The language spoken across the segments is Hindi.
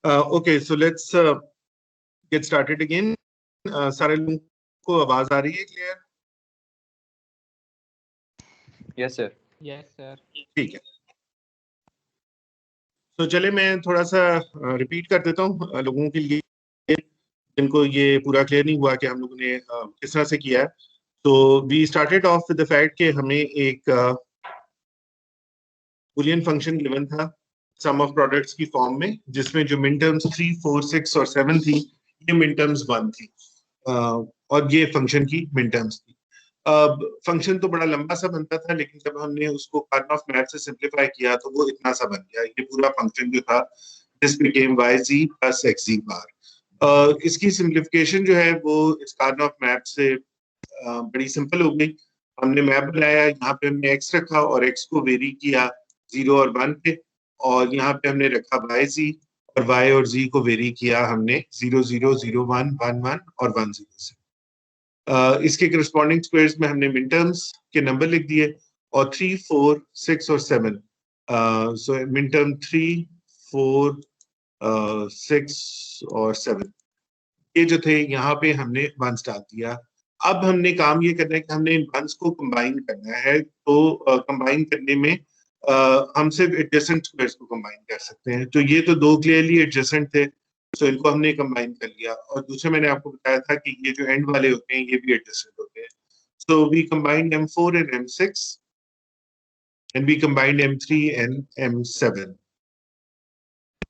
Okay, so let's get started again. सारे लोगों को आवाज आ रही है clear? Yes, sir. Yes, sir. ठीक है. तो चले मैं थोड़ा सा रिपीट कर देता हूँ लोगों के लिए जिनको ये पूरा क्लियर नहीं हुआ कि हम लोगों ने किस तरह से किया है. तो we started off with the fact कि हमें एक बूलियन फंक्शन गिवन था सम ऑफ प्रोडक्ट्स की फॉर्म में, जिसमें जो मिन टर्म्स 3, 4, 6 और 7 थी, ये मिन टर्म्स 1 थी और ये फंक्शन की मिन टर्म्स थी. अब फंक्शन तो बड़ा लंबा सा बनता था, लेकिन जब हमने उसको कार्नोफ मैप से सिंपलीफाई किया तो वो इतना सा बन गया. ये पूरा फंक्शन जो था this became yz plus xz बार. इसकी सिंपलीफिकेशन जो है वो इस कार्नोफ मैप से बड़ी सिंपल हो गई. हमने मैप बनाया, यहाँ पे हमने x रखा और x को वेरी किया 0 और 1 पे, और यहाँ पे हमने रखा yz और y और z को वेरी किया हमने 0 0 0 1 1 1 और 1 0 से. इसके करस्पॉन्डिंग स्क्वायर्स में हमने मिन टर्म्स के नंबर लिख दिए और 3, 4, 6 और 7. सो मिन टर्म 3, 4, 6 और 7 ये जो थे यहाँ पे हमने वंस डाल दिया. अब हमने काम ये करना है कि हमने इन वंस को कंबाइन करना है. तो कंबाइन करने में हम सिर्फ एडजेसेंट स्क्वायर्स को कंबाइन कर सकते हैं. तो ये तो दो क्लियरली एडजेसेंट थे, तो इनको हमने कंबाइन कर लिया. और दूसरा मैंने आपको बताया था कि ये जो एंड वाले होते हैं ये भी एडजेसेंट होते हैं. So we combined M4 and M6 and we combined M3 and M7.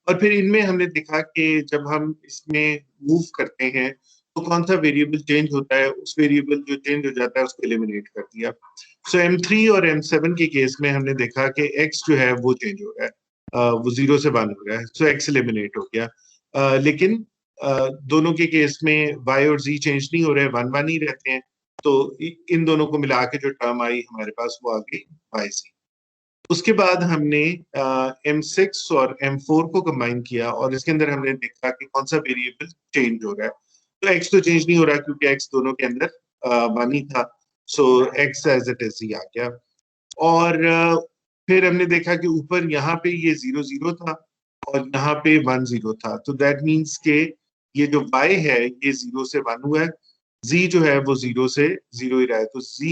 और फिर इनमें हमने देखा कि जब हम इसमें मूव करते हैं तो कौन सा वेरिएबल चेंज होता है, उस वेरिएबल जो चेंज हो जाता है उसको एलिमिनेट कर दिया. सो M3 और M7 के केस में हमने देखा कि x जो है वो चेंज हो रहा है, वो 0 से 1 हो रहा है. सो x एलिमिनेट हो गया. लेकिन दोनों के केस में y और z चेंज नहीं हो रहे हैं, 1 1 ही रहते हैं. तो इन दोनों को मिला के जो टर्म आई हमारे पास वो आ गई yz. उसके बाद हमने M6 और M4 को कंबाइन किया और इसके अंदर हमने देखा कि कौन सा वेरिएबल चेंज हो रहा है. तो x तो चेंज नहीं हो रहा क्योंकि x दोनों के अंदर 1 ही था. So x as it is ही आ गया. और फिर हमने देखा कि ऊपर यहाँ पे ये 0 0 था और यहाँ पे 1 0 था. तो दैट मीन्स के ये जो y है ये 0 से 1 हुआ है, z जो है वो 0 से 0 ही रहा है. तो z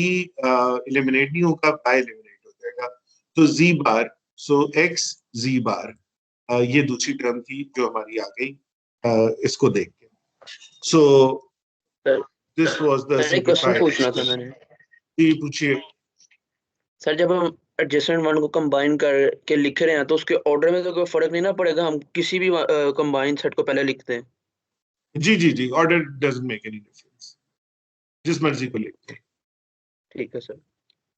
एलिमिनेट नहीं होगा, y एलिमिनेट हो जाएगा. तो z बार, सो x z बार, ये दूसरी टर्म थी जो हमारी आ गई इसको देख के. So this was the question पूछना था मैंने. जी पूछिए. सर जब हम एडजेसेंट वन को कंबाइन करके लिख रहे हैं तो उसके ऑर्डर में तो कोई फर्क नहीं ना पड़ेगा, हम किसी भी कंबाइन सेट को पहले लिखते हैं? जी जी जी, order doesn't make any difference, जिस मर्जी को लिखते हैं. ठीक है सर.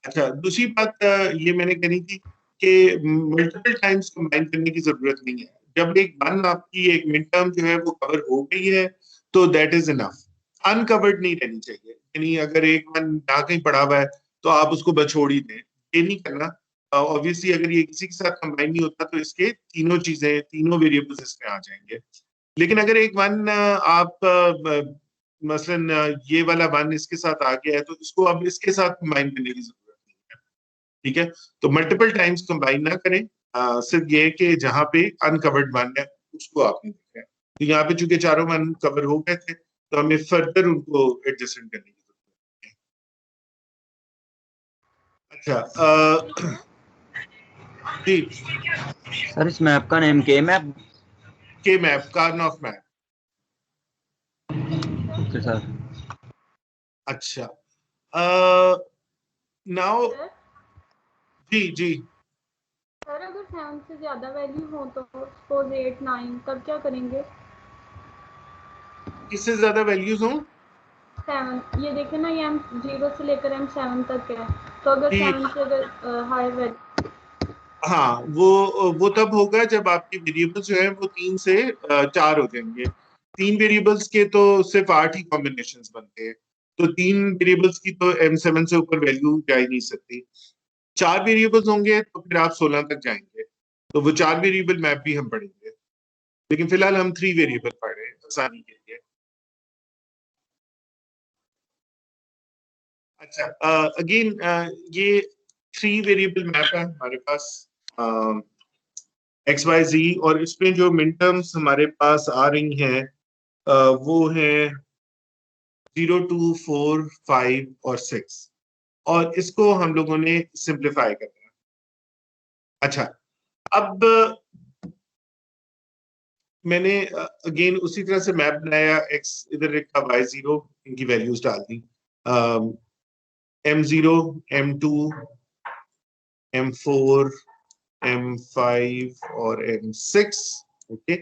अच्छा, दूसरी बात ये मैंने कही थी कि मल्टीपल टाइम्स कंबाइन करने की जरूरत नहीं है. जब एक वन आपकी एक मिड टर्म जो है वो कवर हो गई है तो दैट इज इनफ. अनकवर्ड नहीं रहनी चाहिए. यानी अगर एक वन ना कहीं पड़ा हुआ है तो आप उसको बछोड़ ही दें, ये नहीं करना. ऑब्वियसली अगर ये किसी के साथ कंबाइन नहीं होता तो इसके तीनों चीजें, तीनों वेरिएबल्स इसमें आ जाएंगे. लेकिन अगर एक वन आप मसलन ये वाला वन इसके साथ आ गया है तो इसको अब इसके साथ कंबाइन करने की जरूरत नहीं है. ठीक है, तो मल्टीपल टाइम्स कंबाइन ना करें. सिर्फ ये कि जहां पे अनकवर्ड वन है उसको आपने देखा है. तो यहाँ पे चूंकि चारों वन कवर हो गए थे तो हमें फर्दर उनको एडजस्टमेंट करने की जरूरत है. अच्छा जी सर इस मैप का नेम के मैप? के map, Karnaugh map. Okay sir. अच्छा, नाउ जी जी. सर अगर 7 से ज्यादा वैल्यू हो तो सपोज 8 9 तब क्या करेंगे? किससे ज्यादा वैल्यूज हों? 7 ये देखे ना, ये M0 से लेकर M7 तक है, तो अगर 7 से अगर हायर वैल्यू. हाँ, वो तब होगा जब आपके वेरिएबल्स जो है वो 3 से 4 हो जाएंगे. 3 वेरिएबल्स के तो सिर्फ 8 ही कॉम्बिनेशंस बनते हैं. तो 3 वेरिएबल्स की तो M7 से ऊपर वैल्यू जा ही नहीं सकती. 4 वेरिएबल्स होंगे तो फिर आप 16 तक जाएंगे. तो वो 4 वेरिएबल मैप भी हम पढ़ेंगे, लेकिन फिलहाल हम 3 वेरिएबल पढ़ रहे हैं आसानी के लिए. अच्छा, अगेन ये 3 वेरिएबल मैप है हमारे पास. एक्स वाई जी, और इसमें जो मिन टर्म्स हमारे पास आ रही हैं वो है 0, 2, 4, 5 और 6, और इसको हम लोगों ने सिंप्लीफाई करना है। अच्छा, अब मैंने अगेन उसी तरह से मैप बनाया, एक्स इधर रखा, वाई 0, इनकी वैल्यूज डाल दी, M0, M2, M4, M5 और M6, okay,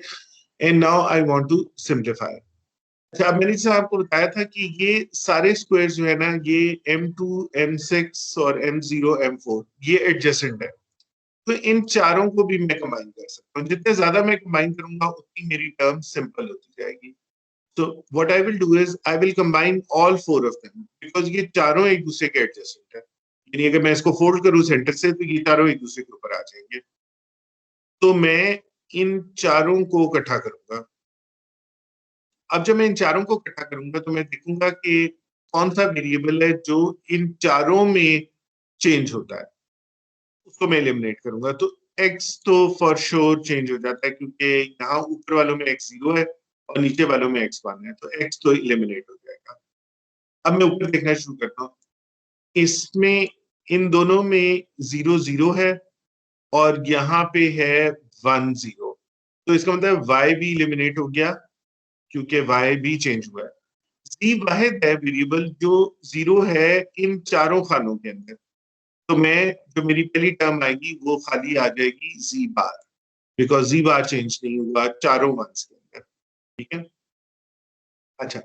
and now I want to simplify. अच्छा, अब मैंने जैसे आपको बताया था कि ये सारे स्क्वायर जो है ना, ये M2, M6 और M0, M4 ये एडजेसेंट है, तो इन चारों को भी मैं कंबाइन कर सकता हूँ। जितने ज्यादा मैं कंबाइन करूंगा उतनी मेरी टर्म सिंपल होती जाएगी। तो what I will do is I will combine all 4 of them, because ये चारों एक दूसरे के एडजेसेंट है, यानी अगर मैं इसको फोल्ड करूं सेंटर से तो ये चारों एक दूसरे के ऊपर आ जाएंगे। तो मैं इन चारों को इकट्ठा करूंगा। अब जब मैं इन चारों को इकट्ठा करूंगा तो मैं देखूंगा कि कौन सा वेरिएबल है जो इन चारों में चेंज होता है, उसको मैं एलिमिनेट करूंगा। तो x तो फॉर श्योर चेंज हो जाता है, क्योंकि यहाँ ऊपर वालों में x 0 है और नीचे वालों में x 1 है, तो x तो एलिमिनेट हो जाएगा। अब मैं ऊपर देखना शुरू करता हूँ, इसमें इन दोनों में 0, 0 है और यहाँ पे है 1, 0, तो इसका मतलब y भी एलिमिनेट हो गया क्योंकि y भी चेंज हुआ है। z वाहिद है वेरिएबल जो 0 है इन चारों खानों के अंदर, तो मैं जो मेरी पहली टर्म आएगी वो खाली आ जाएगी z bar, because z bar change नहीं हुआ चारों वंस के अंदर, ठीक है। अच्छा,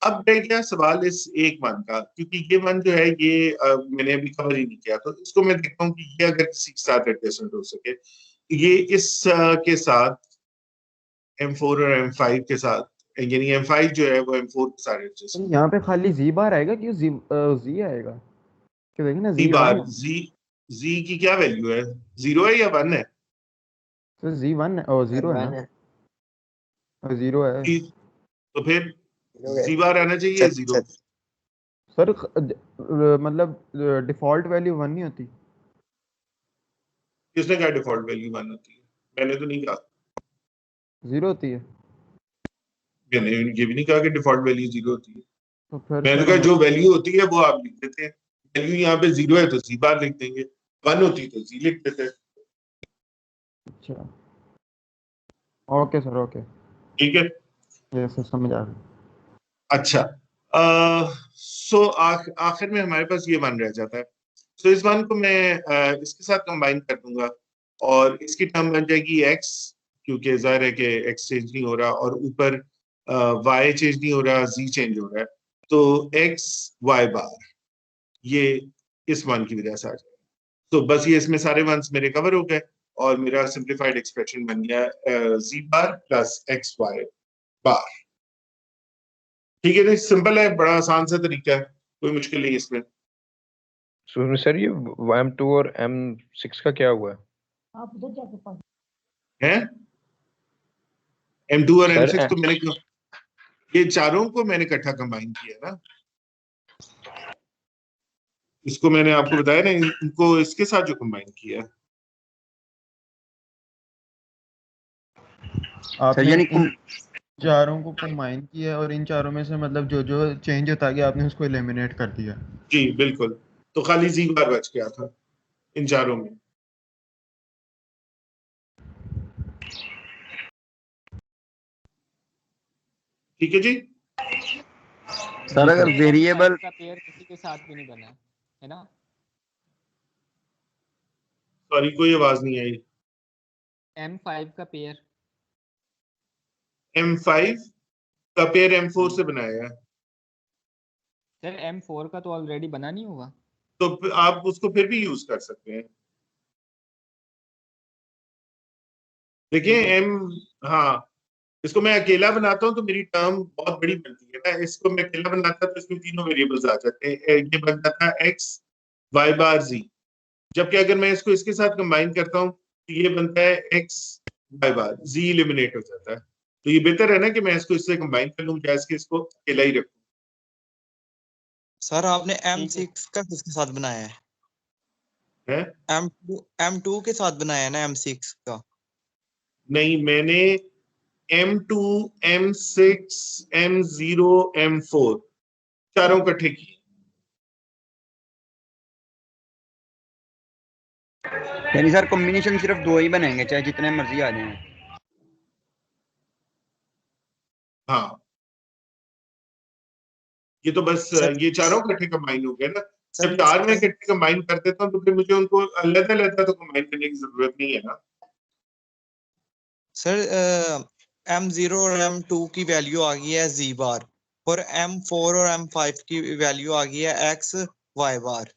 अब रह गया सवाल इस एक वन का, क्योंकि ये वन जो है ये मैंने अभी कवर ही नहीं किया, तो इसको मैं देखता हूँ कि ये अगर किसी के साथ एडजस्टमेंट हो सके, ये इस के साथ M4 और M5 के साथ, यानी M5 जो है वो M4 के साथ एडजस्ट, यहाँ पे खाली जी बार आएगा, क्यों जी आएगा? क्यों देखिए ना, जी जी बार, 1 है। जी की क्या वैल्यू है, 0 है या 1 है? तो जी 1 और 0 है ना, और 0 है तो फिर जी बार आना चाहिए 0। सर। मतलब डिफॉल्ट वैल्यू 1 नहीं होती? किसने कहा डिफॉल्ट वैल्यू 1 होती है? मैंने तो नहीं कहा। 0 होती है? मैंने ये भी नहीं कहा कि डिफॉल्ट वैल्यू 0 होती है। तो फिर मैंने सर कहा जो वैल्यू होती है वो आप लिख देते हैं, वैल्यू यहाँ पे 0 है तो जी बार लिख देंगे, 1 होती तो जी लिख देते हैं। अच्छा, ओके सर, ओके, ठीक है। ये सर समझ आ गया। अच्छा, सो आखिर में हमारे पास ये वन रह जाता है, तो इस वन को मैं इसके साथ कंबाइन कर दूंगा और इसकी टर्म बन जाएगी x, क्योंकि जाहिर है कि x चेंज नहीं हो रहा और ऊपर y चेंज नहीं हो रहा, z चेंज हो रहा है, तो x y बार ये इस वन की वजह से आ जाएगा। तो बस ये इसमें सारे वंस मेरे कवर हो गए और मेरा सिंप्लीफाइड एक्सप्रेशन बन गया z बार प्लस x y बार। ठीक है, नहीं सिंपल है, बड़ा आसान सा तरीका है, कोई मुश्किल नहीं इसमें। सर ये M2 और M6 का क्या हुआ है? आप उधर जाके पढ़। है M2 और सर M6 तो मैंने ये चारों को मैंने इकट्ठा कंबाइन किया ना, इसको मैंने आपको बताया ना, इनको इसके साथ जो कंबाइन किया। आपने यानी इन चारों को कंबाइन किया और इन चारों में से मतलब जो जो चेंज होता गया आपने उसको एलिमिनेट कर दिया। जी बिल्कुल, तो खाली जी बार बच गया था इन चारों में। ठीक है जी। सर अगर वेरिएबल का पेयर किसी के साथ भी नहीं बना है ना? सॉरी कोई आवाज नहीं आई। M5 का पेयर M5 का पेयर M4 से बनाया है, सर M4 का तो ऑलरेडी बना नहीं होगा। तो आप उसको फिर भी यूज कर सकते हैं। देखिए हाँ, इसको मैं अकेला बनाता हूँ तो मेरी टर्म बहुत बड़ी बनती है ना, इसको मैं अकेला बनाता तो इसमें तीनों वेरिएबल्स आ जाते हैं, ये बन जाता है x y बार z, जबकि अगर मैं इसको इसके साथ कंबाइन करता हूँ तो ये बनता है x y बार, z एलिमिनेट हो जाता है। तो ये बेहतर है ना कि मैं इसको इससे कंबाइन कर लूँ, जैसे कि इसको अकेला ही रखूँ। सर आपने M6 का किसके साथ बनाया है? है M2 के साथ बनाया है ना M6 का? नहीं, मैंने M2, M6, M0, M4 चारों इकट्ठे किए। यानी सर कॉम्बिनेशन सिर्फ 2 ही बनेंगे चाहे जितने मर्जी आ जाएं। हाँ, ये तो बस सर ये चारों इकट्ठे कंबाइन हो गए ना। जब चार में इकट्ठे कंबाइन कर देता हूँ तो फिर मुझे उनको अलग-अलग तो कंबाइन करने की जरूरत नहीं है ना। सर M0 और M2 की वैल्यू आ गई है Z बार और M4 और M5 की वैल्यू आ गई है X Y बार।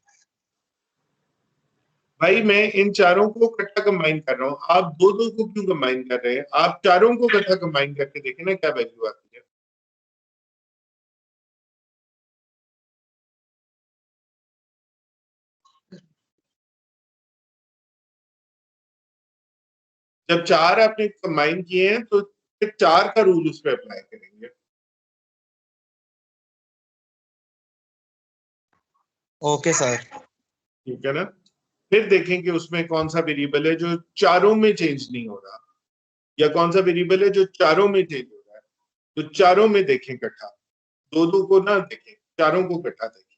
भाई मैं इन चारों को इकट्ठा कंबाइन कर रहा हूँ, आप दो दो को क्यों कंबाइन कर रहे हैं? आप चारों को इकट्ठा कंबाइन करके देखें ना क्या वैल्यू आती है। जब चार आपने कंबाइन किए हैं तो फिर चार का रूल उस पर अप्लाई करेंगे। Okay sir. ठीक है ना। फिर देखें कि उसमें कौन सा वेरिएबल है जो चारों में चेंज नहीं हो रहा, या कौन सा वेरिएबल है जो चारों में चेंज हो रहा है। तो चारों में देखें इकट्ठा, दो दो को ना देखें, चारों को इकट्ठा देखें।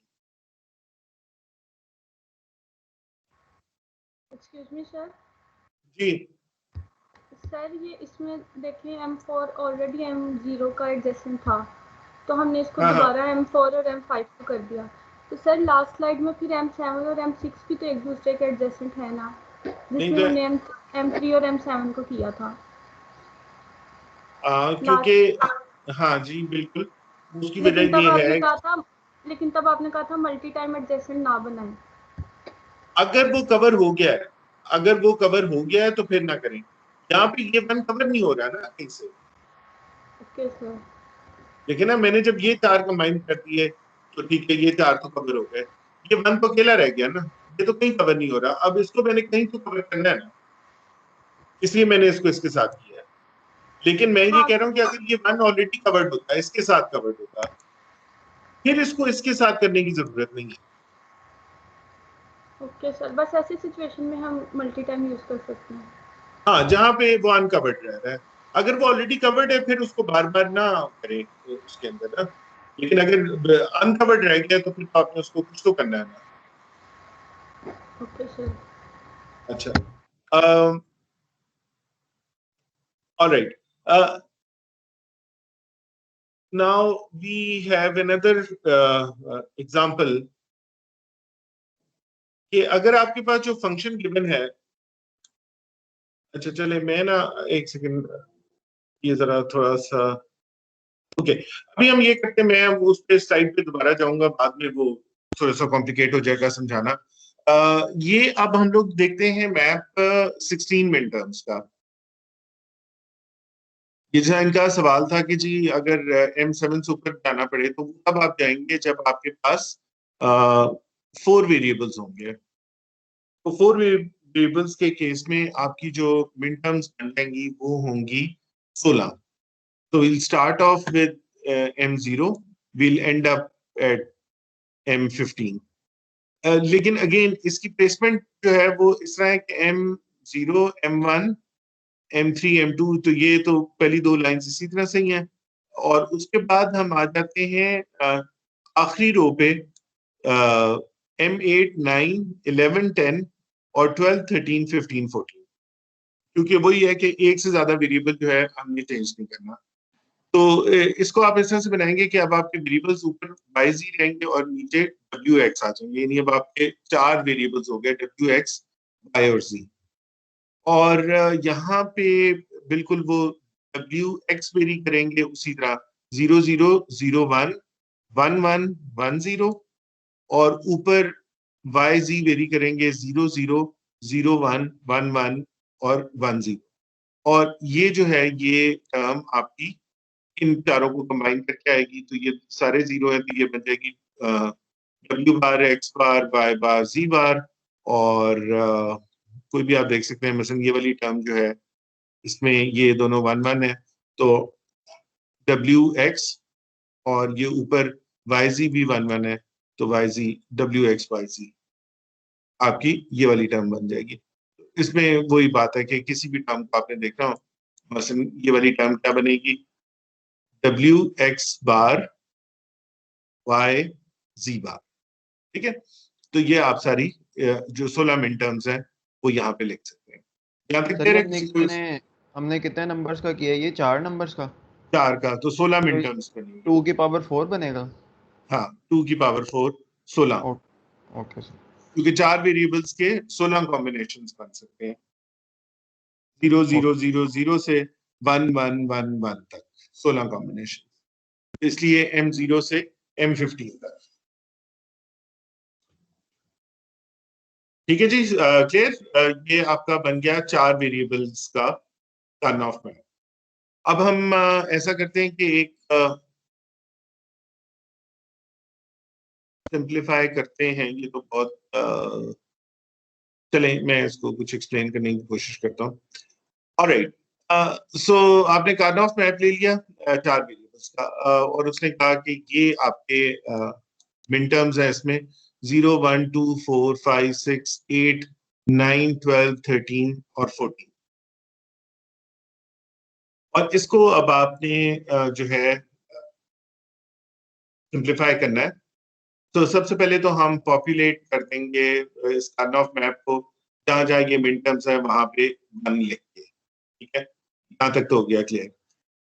Excuse me sir. जी सर ये इसमें देखिए M4 ऑलरेडी M0 का एडजेसेंट था, तो हमने इसको हाँ हाँ दोबारा M4 और M5 को कर दिया। तो सर लास्ट स्लाइड में फिर M7 और M6 भी तो एक दूसरे के एडजेसेंट है ना, नहीं जिसमें तो हमने M3 और M7 को किया था क्योंकि लास्ट। हाँ जी बिल्कुल, उसकी लेकिन वजह तब ये आपने है कहा था लेकिन तब आपने कहा था मल्टी टाइम एडजेसेंट ना बनाएं। अगर वो कवर हो गया है, अगर वो कवर हो गया है तो फिर ना करें। यहाँ पे ये वन कवर नहीं हो रहा ना कहीं से। Okay sir. देखिए ना, मैंने जब ये चार कंबाइन कर दिए तो ठीक है, ये चार तो कवर हो गए, ये वन तो अकेला रह गया ना, ये तो कहीं कवर नहीं हो रहा। अब इसको मैंने कहीं तो कवर करना है ना, इसलिए मैंने इसको इसके साथ किया है। लेकिन मैं ये हाँ कह रहा हूँ कि अगर ये वन ऑलरेडी कवर्ड होता है, इसके साथ कवर्ड होता, फिर इसको इसके साथ करने की जरूरत नहीं है। ओके सर, बस ऐसी सिचुएशन में हम मल्टी टाइम यूज कर सकते हैं। हाँ, जहां पे वो अनकवर्ड रह रहा है। अगर वो ऑलरेडी कवर्ड है फिर उसको बार बार ना करें उसके अंदर ना। लेकिन अगर अनकवर्ड रह गया तो फिर तो आपने उसको कुछ तो करना है ना। Okay sir. अच्छा, alright, now we have another example कि अगर आपके पास जो फंक्शन गिवन है। अच्छा चले, मैं ना एक सेकंड ये जरा थोड़ा सा ओके, अभी हम ये करते हैं, मैं उस पे स्लाइड पे दोबारा जाऊंगा, बाद में वो थोड़ा सा कॉम्प्लिकेट हो जाएगा समझाना। ये अब हम लोग देखते हैं मैप 16 मिन टर्म्स का। ये जहाँ इनका सवाल था कि जी अगर M7 से ऊपर जाना पड़े तो तब आप जाएंगे जब आपके पास 4 वेरिएबल्स होंगे। तो 4 वेरिएबल्स के केस में आपकी जो मिन टर्म्स बन जाएंगी वो होंगी 16। So we'll start off with M0, we'll end up at M15. लेकिन अगेन इसकी प्लेसमेंट जो है वो इस तरह है कि M0, M1, M3, M2, तो ये तो पहली दो लाइंस इसी तरह से ही हैं। और उसके बाद हम आ जाते हैं आखिरी रो पे M8, 9, 11, 10 और 12, 13, 15, 14, क्योंकि वही है कि एक से ज्यादा वेरिएबल जो है हमने चेंज नहीं करना। तो इसको आप इस तरह से बनाएंगे कि अब आपके वेरिएबल्स ऊपर वाई रहेंगे और नीचे डब्ल्यू एक्स आ जाएंगे, यानी अब आपके 4 वेरिएबल्स हो गए डब्ल्यू एक्स, वाई और जी। और यहाँ पे बिल्कुल वो डब्ल्यू एक्स वेरी करेंगे उसी तरह 0 0 0 1 1 1 1 0, और ऊपर वाई जी वेरी करेंगे 0 0 0 1 1 1 और 1 0। और ये जो है ये टर्म आपकी इन चारों को कंबाइन करके आएगी, तो ये सारे जीरो है तो ये बन जाएगी डब्ल्यू बार, एक्स बार, वाई बार, जी बार। और कोई भी आप देख सकते हैं, मसलन ये वाली टर्म जो है इसमें ये दोनों 1 1 है, तो डब्ल्यू एक्स और ये ऊपर वाई जी भी 1 1 है, तो Y Z W X Y Z आपकी ये वाली टर्म बन जाएगी। इसमें वही बात है कि किसी भी टर्म को आपने देखना हो मसलन ये वाली टर्म क्या बनेगी, डब्ल्यू एक्स बार वाई जी बार, ठीक है। तो ये आप सारी जो 16 मिन टर्म्स हैं वो यहाँ पे लिख सकते हैं। यहाँ तक सर क्लियर ये है किसी को? हमने कितने नंबर्स का किया, ये 4 नंबर्स का? 4 का, तो 16 तो मिन टर्म्स बनेंगे। 2 की पावर 4 बनेगा। हाँ, 2 की पावर 4 16, ओके सर। क्योंकि 4 वेरिएबल्स के 16 कॉम्बिनेशंस बन सकते हैं, 0 0 0 0 से 1 1 1 1 तक 16 कॉम्बिनेशन, इसलिए M0 से M15 तक। ठीक है जी, क्लियर। ये आपका बन गया 4 वेरिएबल्स का कर्नऑफ मैप। अब हम ऐसा करते हैं कि एक सिंप्लीफाई करते हैं, ये तो बहुत चलें मैं इसको कुछ एक्सप्लेन करने की कोशिश करता हूँ। ऑलराइट, सो आपने कर्नऑफ मैप ले लिया 4 वेरिएबल्स का, और उसने कहा कि ये आपके मिन टर्म्स हैं, इसमें 0 1 2 4 5 6 8 9 12 13 और 14, और इसको अब आपने जो है सिंप्लीफाई करना है। तो सबसे पहले तो हम पॉपुलेट कर देंगे इस कर्नऑफ मैप को, जहां जहां ये मिन टर्म्स है वहां पे 1 लिख के, ठीक है। यहाँ तक तो हो गया क्लियर।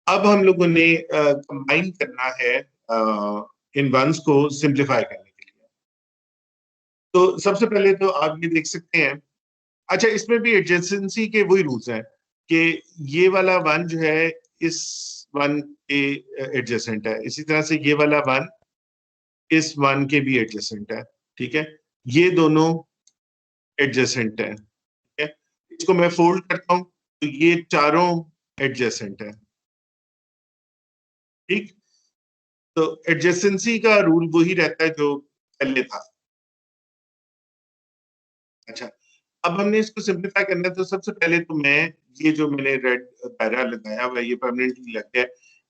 अब हम लोगों ने कंबाइन करना है इन वंस को सिंप्लीफाई करने के लिए। तो सबसे पहले तो आप ये देख सकते हैं, अच्छा इसमें भी एडजेसेंसी के वही रूल्स हैं कि ये वाला 1 जो है इस 1 के एडजेसेंट है, इसी तरह से ये वाला 1 इस 1 के भी एडजेसेंट है, ठीक है। ये दोनों एडजेसेंट है, ठीक है। इसको मैं फोल्ड करता हूं तो ये चारों एडजेसेंट है, ठीक। तो एडजेसेंसी का रूल वही रहता है जो पहले था। अच्छा, अब हमने इसको सिंप्लीफाई करना है, तो सबसे पहले तो मैं ये जो मैंने रेड पैरा लगाया हुआ है ये परमानेंटली लग गया,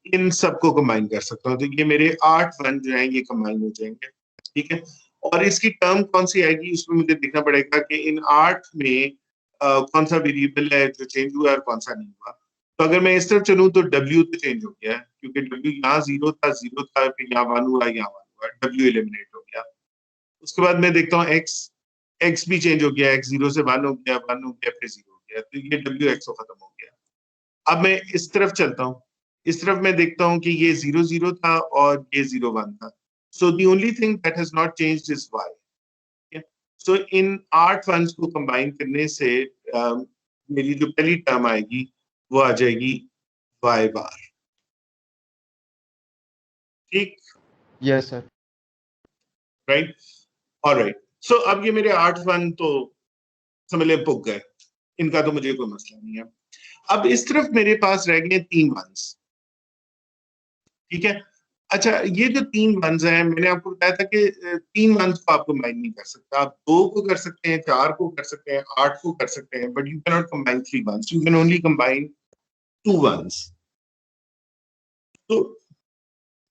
इन सबको कंबाइन कर सकता हूँ, तो ये मेरे 8 1 जो है ये कंबाइन हो जाएंगे, ठीक है। और इसकी टर्म कौन सी आएगी, उसमें मुझे देखना पड़ेगा कि इन 8 में कौन सा वेरिएबल है जो चेंज हुआ और कौन सा नहीं हुआ। तो अगर मैं इस तरफ चलूं तो W तो चेंज हो गया है, क्योंकि W यहाँ 0 था फिर यहाँ 1 हुआ, यहाँ 1 हुआ, W एलिमिनेट हो गया। उसके बाद मैं देखता हूँ X भी चेंज हो गया, X 0 से 1 हो गया, 1 हो गया फिर 0 हो गया, तो ये WX खत्म हो गया। अब मैं इस तरफ चलता हूँ, इस तरफ मैं देखता हूँ कि ये 0 0 था और ये 0 1 था, so the only thing that has not changed is Y। So in 8 1s को कंबाइन करने से मेरी जो पहली टर्म आएगी वो आ जाएगी Y बार, ठीक। Yes sir. Right, alright. So अब ये मेरे 8 1 तो समझ ले पुग गए, इनका तो मुझे कोई मसला नहीं है। अब इस तरफ मेरे पास रह गए 3 1s, ठीक है। अच्छा, ये जो 3 1s हैं, मैंने आपको बताया था कि 3 1s को आप कंबाइन नहीं कर सकते, आप 2 को कर सकते हैं, 4 को कर सकते हैं, 8 को कर सकते हैं, but you can not combine 3 1s, you can only combine 2 1s। तो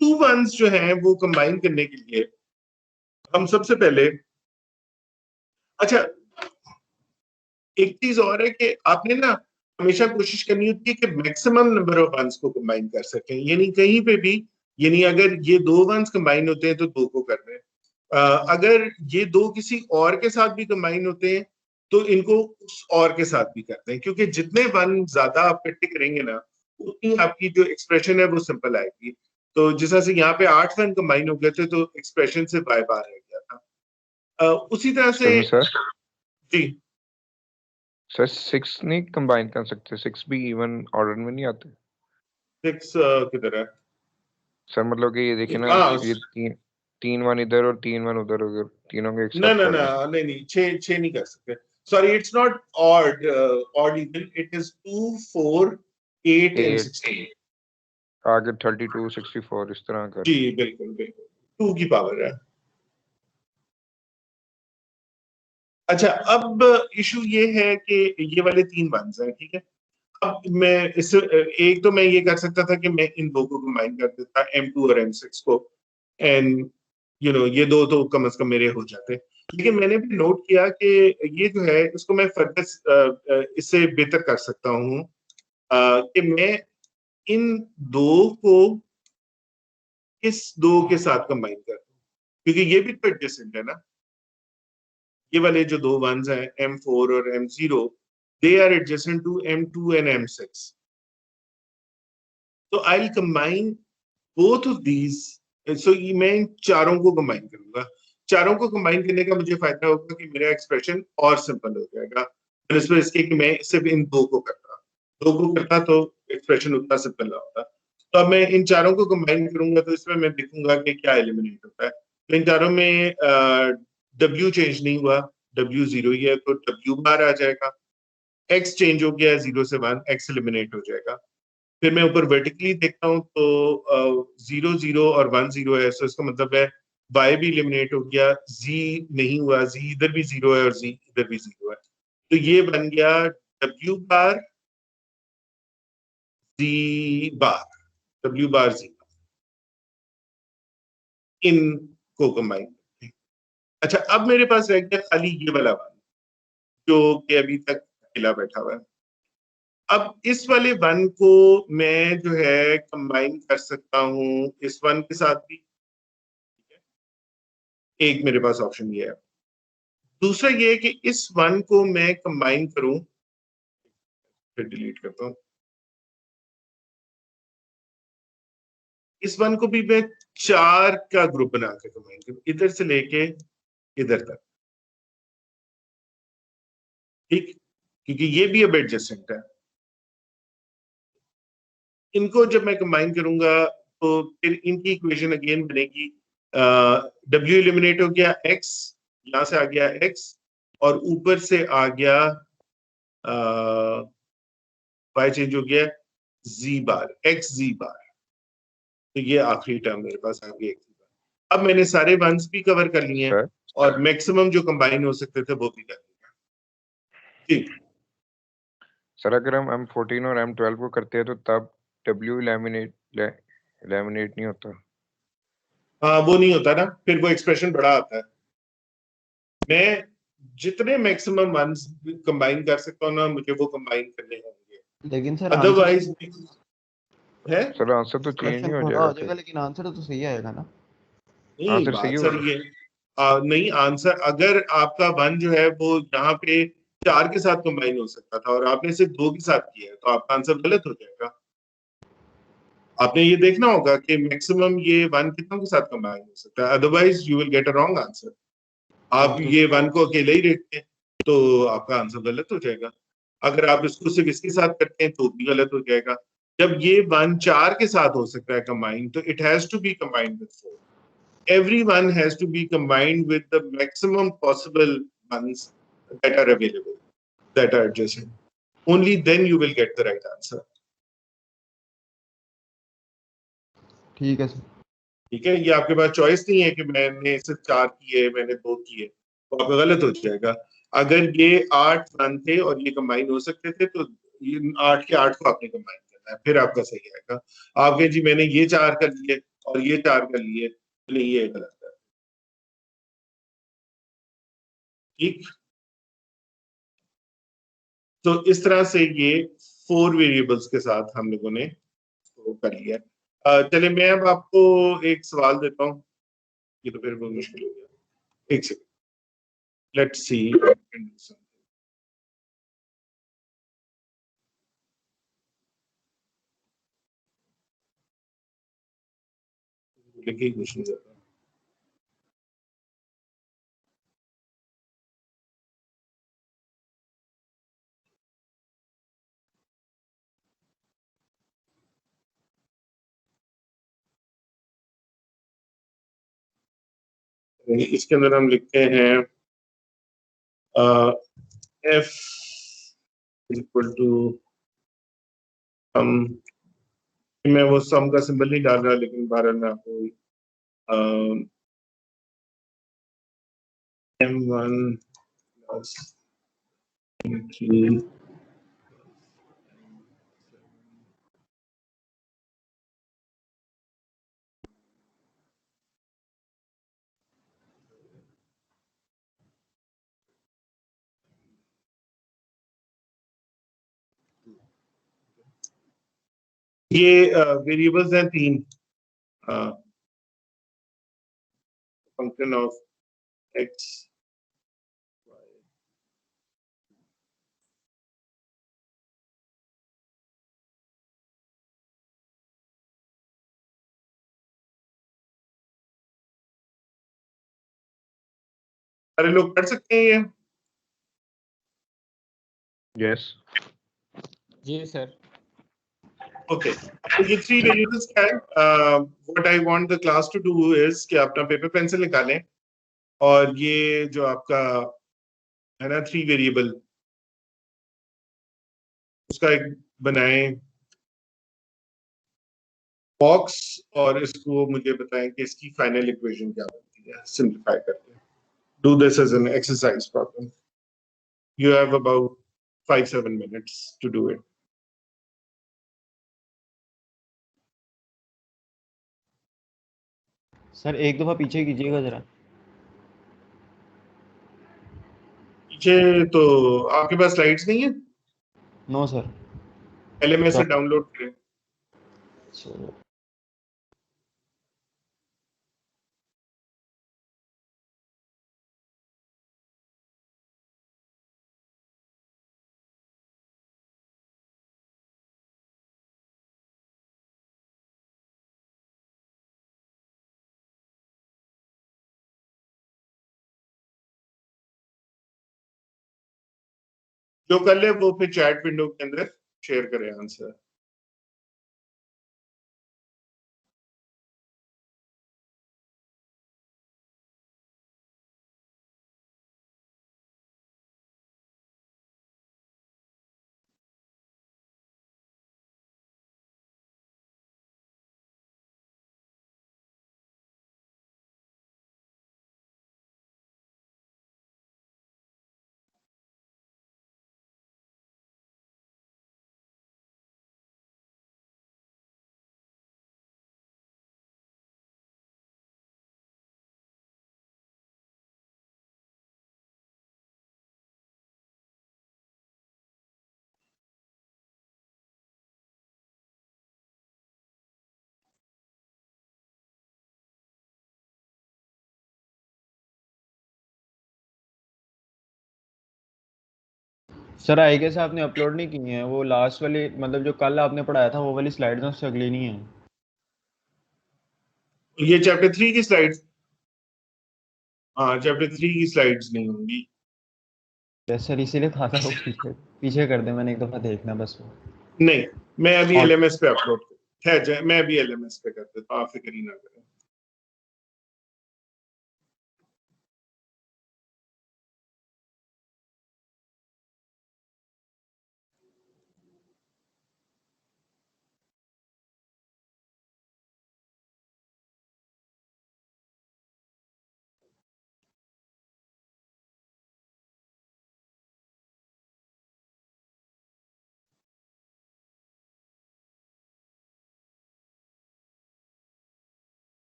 2 1s जो है वो कंबाइन करने के लिए हम सबसे पहले, अच्छा एक चीज और है कि आपने ना हमेशा कोशिश करनी होती है कि मैक्सिमम नंबर ऑफ वंस को कंबाइन कर सकें, यानी कहीं पे भी, यानी अगर ये 2 वंस कंबाइन होते हैं तो 2 को कर रहे हैं, अगर ये 2 किसी और के साथ भी कंबाइन होते हैं तो इनको उस और के साथ भी करते हैं, क्योंकि जितने वन ज्यादा आप इकट्ठे करेंगे ना उतनी आपकी जो एक्सप्रेशन है वो सिंपल आएगी। तो जिस तरह से यहाँ पे 8 वन कंबाइन हो गए थे तो एक्सप्रेशन से Y बार रह गया था, उसी तरह से जी सर 6 नहीं कंबाइन कर सकते, 6 भी इवन ऑर्डर में नहीं आते। 6 किधर है सर, मतलब कि ये देखिए ना, ये 3 1 इधर और 3 1 उधर, अगर तीनों के एक साथ नहीं 6 नहीं कर सकते, sorry it's not odd even, it is 2 4 8 and 16, आगे 32 64 इस तरह कर। जी बिल्कुल बिल्कुल 2 की पावर है। अच्छा, अब इशू ये है कि ये वाले 3 वंस हैं, ठीक है। अब मैं इस एक तो मैं ये कर सकता था कि मैं इन 2 को कंबाइन कर देता, M2 और M6 को, एंड यू नो ये 2 तो कम से कम मेरे हो जाते। लेकिन मैंने भी नोट किया कि ये जो है इसको मैं फर्दर इससे बेहतर कर सकता हूँ कि मैं इन दो को इस दो के साथ कंबाइन कर दूं, क्योंकि ये भी तो एडजेसेंट है ना। ये वाले जो दो वंस हैं M4 और M0, they are adjacent to M2 and M6. तो I will combine both of these. So मैं इन चारों को कंबाइन करूंगा. चारों को कंबाइन करने का मुझे फायदा होगा कि मेरा एक्सप्रेशन और सिंपल हो जाएगा इसमें इसके कि मैं सिर्फ इन दो को करता तो एक्सप्रेशन उतना सिंपल ना होता. तो अब मैं इन चारों को कंबाइन करूंगा तो इसमें मैं देखूंगा कि क्या एलिमिनेट होता है. तो इन चारों में W चेंज नहीं हुआ, W 0 ही है, तो W बार आ जाएगा. X चेंज हो गया 0 से 1, X एलिमिनेट हो जाएगा. फिर मैं ऊपर वर्टिकली देखता हूँ तो 0 0 और 1 0 है, सो इसका मतलब है Y भी एलिमिनेट हो गया, Z नहीं हुआ, Z इधर भी 0 है और Z इधर भी 0 है. तो ये बन गया W बार Z बार, W बार Z इनको कंबाइन. अच्छा, अब मेरे पास रह गया खाली ये वाला वन जो कि अभी तक अकेला बैठा हुआ है. अब इस वाले वन को मैं जो है कंबाइन कर सकता हूं इस वन के साथ भी. एक मेरे पास ऑप्शन ये है. दूसरा ये है कि इस वन को मैं कंबाइन करूं, फिर डिलीट करता हूं. इस वन को भी मैं 4 का ग्रुप बना के कंबाइन करूं, इधर से लेके इधर तक. ठीक, क्योंकि ये भी अब एडजेसेंट है. इनको जब मैं कंबाइन करूंगा तो फिर इनकी इक्वेशन अगेन बनेगी. W एलिमिनेट हो गया, X यहां से आ गया X, और ऊपर से आ गया Y चेंज हो गया Z बार, XZ बार. तो ये आखिरी टर्म मेरे पास आ गई. अब मैंने सारे वंस भी कवर कर लिए हैं और मैक्सिमम जो कंबाइन हो सकते थे वो भी कर लिया. ठीक सर, अगर हम M14 और M12 को करते हैं तो तब W लैमिनेट नहीं होता. हाँ, वो नहीं होता ना, फिर वो एक्सप्रेशन बड़ा आता है. मैं जितने मैक्सिमम वंस कंबाइन कर सकता हूँ ना, मुझे वो कंबाइन करने होंगे. लेकिन सर अदरवाइज है सर आंसर तो चेंज नहीं हो बड़ा जाएगा. हो जाएगा, लेकिन आंसर तो सही आएगा ना. नहीं, आंसर बात सही सर होगा. ये नहीं, आंसर अगर आपका वन जो है वो यहाँ पे 4 के साथ कंबाइन हो सकता था और आपने सिर्फ 2 के साथ किया है, तो आपका आंसर गलत हो जाएगा. आपने ये देखना होगा कि मैक्सिमम ये वन कितनों के साथ कंबाइन हो सकता है, otherwise you will get a wrong answer. आप ये वन को अकेले ही रखते हैं तो आपका आंसर गलत हो जाएगा. अगर आप इसको सिर्फ इसके साथ करते हैं तो भी गलत हो जाएगा. जब ये वन 4 के साथ हो सकता है कंबाइन, तो it has to be combined with 4. Everyone has to be combined with the maximum possible ones that are available, that are adjacent. Only then you will get the right answer. ठीक है सर. ठीक है, ये आपके पास चॉइस नहीं है कि मैंने सिर्फ 4 किए, मैंने 2 किए, तो आपका गलत हो जाएगा. अगर ये 8 वन थे और ये कंबाइन हो सकते थे तो ये 8 के 8 को आपने कंबाइन करना है, फिर आपका सही आएगा. आपके जी मैंने ये 4 कर लिए और ये 4 कर लिए, नहीं, ये गलत है. ठीक, तो इस तरह से ये 4 वेरिएबल्स के साथ हम लोगों ने तो कर लिया. चलिए मैं अब आपको एक सवाल देता हूँ, ये तो फिर बहुत मुश्किल हो गया. एक सेकंड, लेट्स सी. लिखिए कुछ नहीं जाता. इसके अंदर हम लिखते हैं F इक्वल टू, हम, मैं वो सम का सिंबल नहीं डाल रहा, लेकिन बहरहाल मैं आपको M1 प्लस M3 ये वेरिएबल्स हैं 3 फंक्शन ऑफ x सारे लोग पढ़ सकते हैं ये? यस जी सर। ओके, तो ये 3 वेरिएबल्स क्या है? What I want the class to do is कि अपना पेपर पेंसिल निकालें और ये जो आपका है ना 3 वेरिएबल, उसका एक बनाएं बॉक्स और इसको मुझे बताएं कि इसकी फाइनल इक्वेशन क्या बनती है सिंपलीफाई करके। Do this as an exercise problem. You have about 5-7 minutes to do it. Sir एक दफा पीछे कीजिएगा जरा। पीछे तो आपके पास स्लाइड्स नहीं है? No sir. LMS से सर। डाउनलोड करें। चलो जो कर ले वो फिर चैट विंडो के अंदर शेयर करें आंसर। सर आई गेस आपने अपलोड नहीं की है वो लास्ट वाली, मतलब जो कल आपने पढ़ाया था वो वाली स्लाइड्स उससे अगली नहीं है। ये चैप्टर 3 की स्लाइड्स, हाँ चैप्टर 3 की स्लाइड्स नहीं होंगी। यस सर, इसीलिए था वो पीछे पीछे कर दे, मैंने एक दफा देखना बस वो। नहीं, मैं अभी और LMS पे अपलोड है, मैं अभी LMS पे कर देता हूँ, आप फिक्र ही ना करें।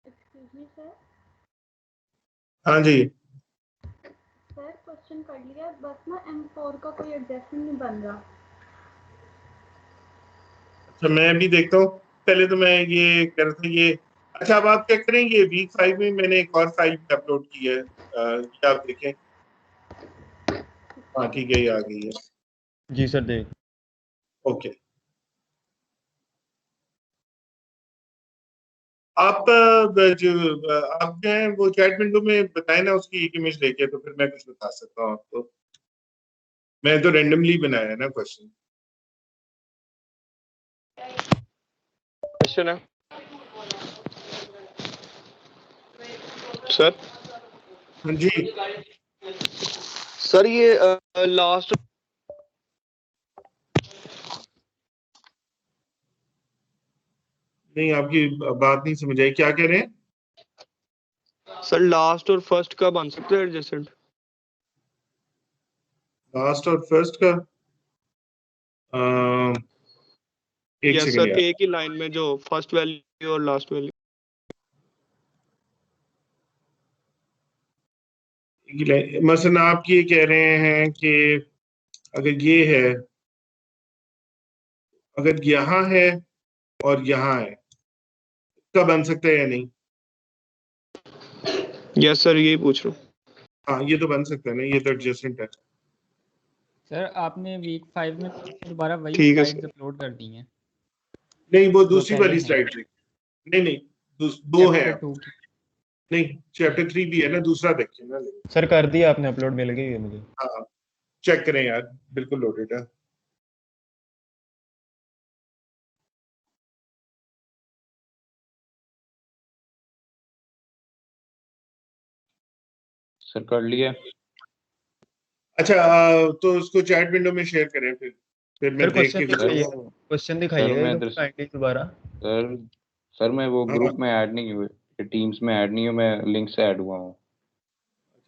Excuse me sir. हाँ जी, सर क्वेश्चन कर लिया, बस ना M4 का कोई एडजस्टमेंट नहीं बन रहा। अच्छा मैं भी देखता हूँ। पहले तो मैं ये कह रहा था ये, अच्छा अब आप क्या करेंगे, वीक 5 में मैंने एक और फाइल अपलोड की है, ये आप देखें। हाँ ठीक है, ये आ गई है। जी सर देख। ओके। आप आप जो है वो चैट विंडो में बताए ना उसकी एक इमेज लेके, तो फिर मैं कुछ बता सकता हूँ आपको। मैं तो रैंडमली बनाया है ना क्वेश्चन। क्वेश्चन है सर। हाँ जी, सर ये लास्ट नहीं आपकी बात नहीं समझ आई, क्या कह रहे हैं? सर लास्ट और फर्स्ट का बन सकते हैं एडजेसेंट? लास्ट और फर्स्ट का एक यस सेकंड सर, यार। एक ही लाइन में जो फर्स्ट वैल्यू और लास्ट वैल्यू। मसलन आप ये कह रहे हैं कि अगर ये है, अगर यहाँ है और यहाँ है, इसका बन सकता है या नहीं? यस सर, यही पूछ रहा हूँ। हाँ ये तो बन सकता है ना, ये तो एडजेसेंट है। सर आपने वीक 5 में दोबारा वही ठीक है स्लाइड्स सर। अपलोड कर दी हैं नहीं वो जो दूसरी पहले वाली हैं स्लाइड थी। नहीं नहीं, दो है। चैप्टर 2 की। नहीं चैप्टर 3 भी है ना, दूसरा देखिए ना। सर कर दिया आपने अपलोड, मिल गई है मुझे। हाँ चेक करें यार, बिल्कुल लोडेड है। सर कर लिया। अच्छा तो उसको चैट विंडो में शेयर करें, फिर मैं सर देख के क्वेश्चन कुछ। दिखाइएगा, क्वेश्चन सर दिखाइएगा मैं एक दफा काइंडली दोबारा। सर सर मैं वो हाँ ग्रुप में ऐड नहीं हुए, टीम्स में ऐड नहीं हूँ, मैं लिंक से ऐड हुआ हूँ।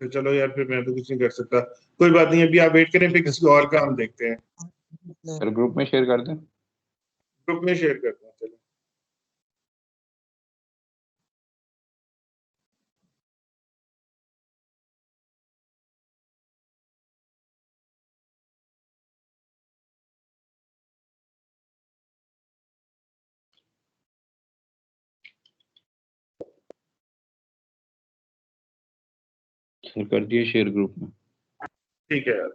तो चलो यार, फिर मैं तो कुछ नहीं कर सकता। कोई बात नहीं, अभी आप वेट करें, फिर किसी और का हम देखते हैं। सर ग्रुप में शेयर कर दें। ग्रुप में शेयर करते हैं चलो। सर कर दिए शेयर ग्रुप में। ठीक है यार।